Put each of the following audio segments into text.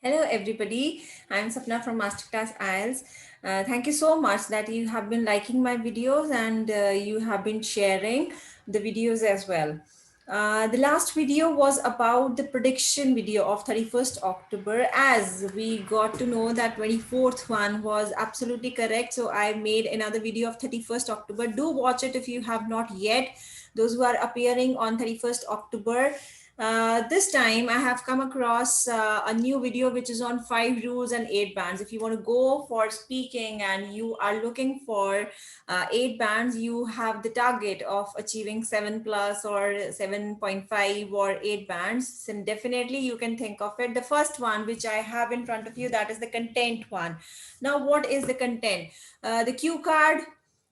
Hello, everybody. I'm Sapna from Masterclass IELTS. Thank you so much that you have been liking my videos and you have been sharing the videos as well. The last video was about the prediction video of 31st October, as we got to know that 24th one was absolutely correct. So I made another video of 31st October. Do watch it if you have not yet. Those who are appearing on 31st October, this time I have come across a new video which is on 5 rules and 8 bands. If you want to go for speaking and you are looking for 8 bands, you have the target of achieving 7 plus or 7.5 or 8 bands. Then definitely you can think of it. The first one, which I have in front of you, that is the content one. Now, what is the content? The cue card,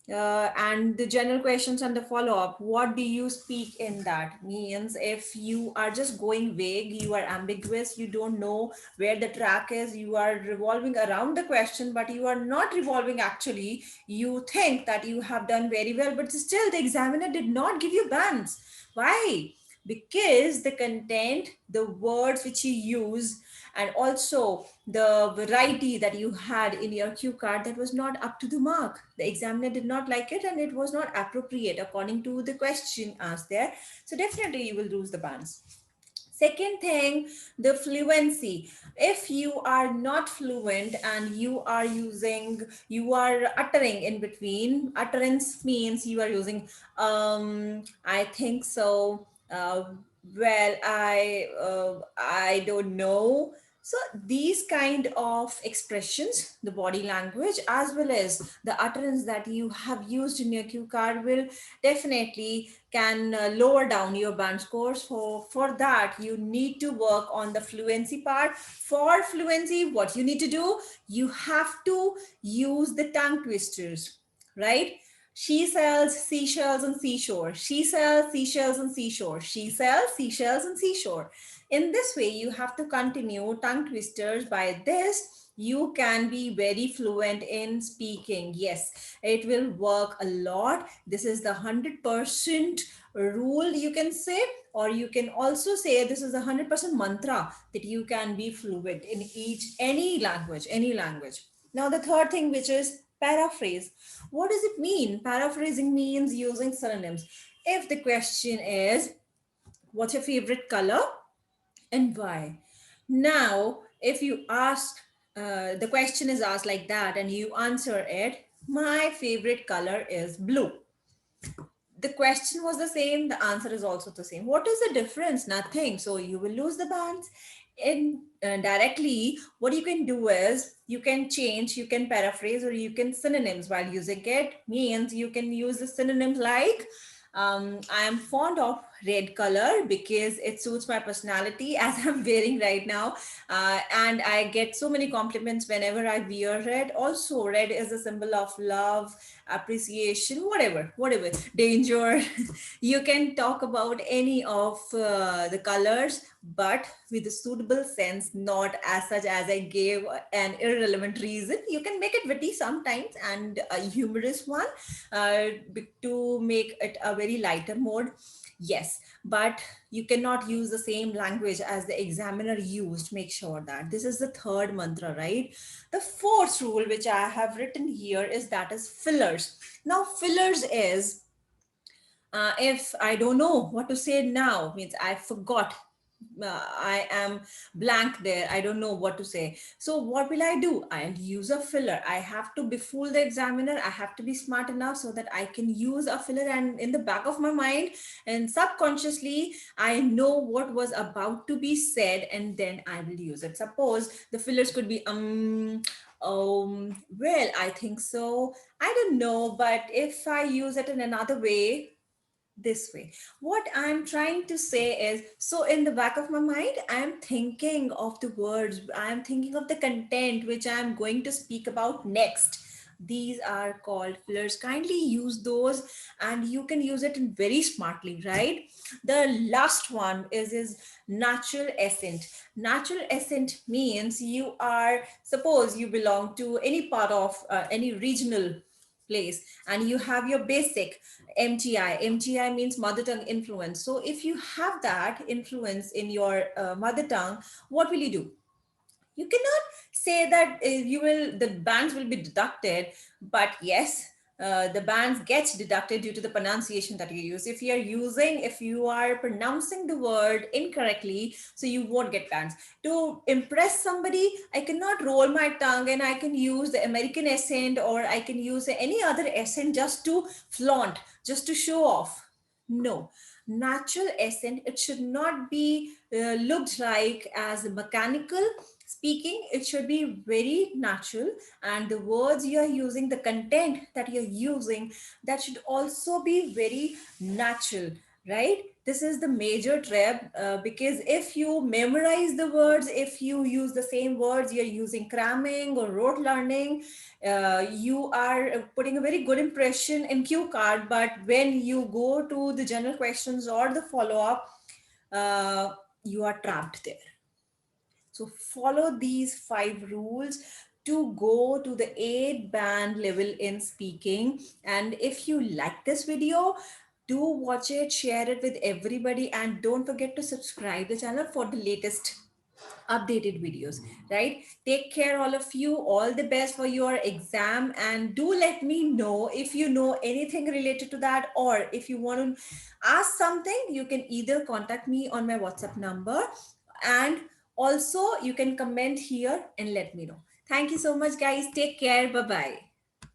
and the general questions and the follow-up. What do you speak in that? Means if you are just going vague, you are ambiguous, you don't know where the track is, you are revolving around the question, but you are not revolving actually. You think that you have done very well, but still the examiner did not give you bands. Why? Because the content, the words which you use, and also the variety that you had in your cue card, that was not up to the mark. The examiner did not like it and it was not appropriate according to the question asked there. So definitely you will lose the bands. Second thing, the fluency. If you are not fluent and you are uttering in between, utterance means you are using, I think so, well, I don't know. So these kind of expressions, the body language as well as the utterance that you have used in your cue card will definitely can lower down your band scores. For that, you need to work on the fluency part. For fluency, what you need to do, you have to use the tongue twisters, right? She sells seashells and seashore. She sells seashells and seashore. She sells seashells and seashore. In this way, you have to continue tongue twisters. By this, you can be very fluent in speaking. Yes, it will work a lot. This is the 100% rule, you can say, or you can also say this is a 100% mantra that you can be fluent in any language, any language. Now, the third thing, which is paraphrase. What does it mean? Paraphrasing means using synonyms. If the question is, what's your favorite color and why? Now, if you ask, the question is asked like that and you answer it, my favorite color is blue. The question was the same, the answer is also the same. What is the difference? Nothing. So you will lose the bands. In directly, what you can do is you can change, you can paraphrase, or you can synonyms while using it. Means you can use the synonyms like, I am fond of red color because it suits my personality as I'm wearing right now. And I get so many compliments whenever I wear red. Also, red is a symbol of love, appreciation, whatever, danger. You can talk about any of the colors, but with a suitable sense, not as such as I gave an irrelevant reason. You can make it witty sometimes and a humorous one, to make it a very lighter mode. Yes, but you cannot use the same language as the examiner used. Make sure that this is the third mantra, right? The fourth rule, which I have written here, is that is fillers. Now, fillers is, if I don't know what to say now, means I forgot, I am blank there, I don't know what to say. So what will I do? I'll use a filler. I have to befool the examiner. I have to be smart enough so that I can use a filler, and in the back of my mind and subconsciously, I know what was about to be said, and then I will use it. Suppose the fillers could be, well, I think so, I don't know, but if I use it in another way, this way. What I'm trying to say is, so in the back of my mind, I'm thinking of the words, I'm thinking of the content which I'm going to speak about next. These are called fillers. Kindly use those, and you can use it in very smartly, right? The last one is natural accent. Natural accent means you are, suppose you belong to any part of any regional place, and you have your basic MTI. MTI means mother tongue influence. So if you have that influence in your mother tongue, what will you do? You cannot say that the bands will be deducted, but yes, the bands gets deducted due to the pronunciation that you use. If you are pronouncing the word incorrectly, so you won't get bands. To impress somebody, I cannot roll my tongue and I can use the American accent, or I can use any other accent just to flaunt, just to show off. No, natural accent, it should not be looked like as mechanical speaking. It should be very natural, and the words you are using, the content that you're using, that should also be very natural, right? This is the major trap, because if you memorize the words, if you use the same words, you're using cramming or rote learning, you are putting a very good impression in cue card, but when you go to the general questions or the follow up, uh, you are trapped there. So follow these 5 rules to go to the 8 band level in speaking. And if you like this video, do watch it, share it with everybody, and don't forget to subscribe the channel for the latest updated videos. Right, take care all of you, all the best for your exam, and do let me know if you know anything related to that, or if you want to ask something, you can either contact me on my WhatsApp number, and also you can comment here and let me know. Thank you so much, guys. Take care. Bye bye.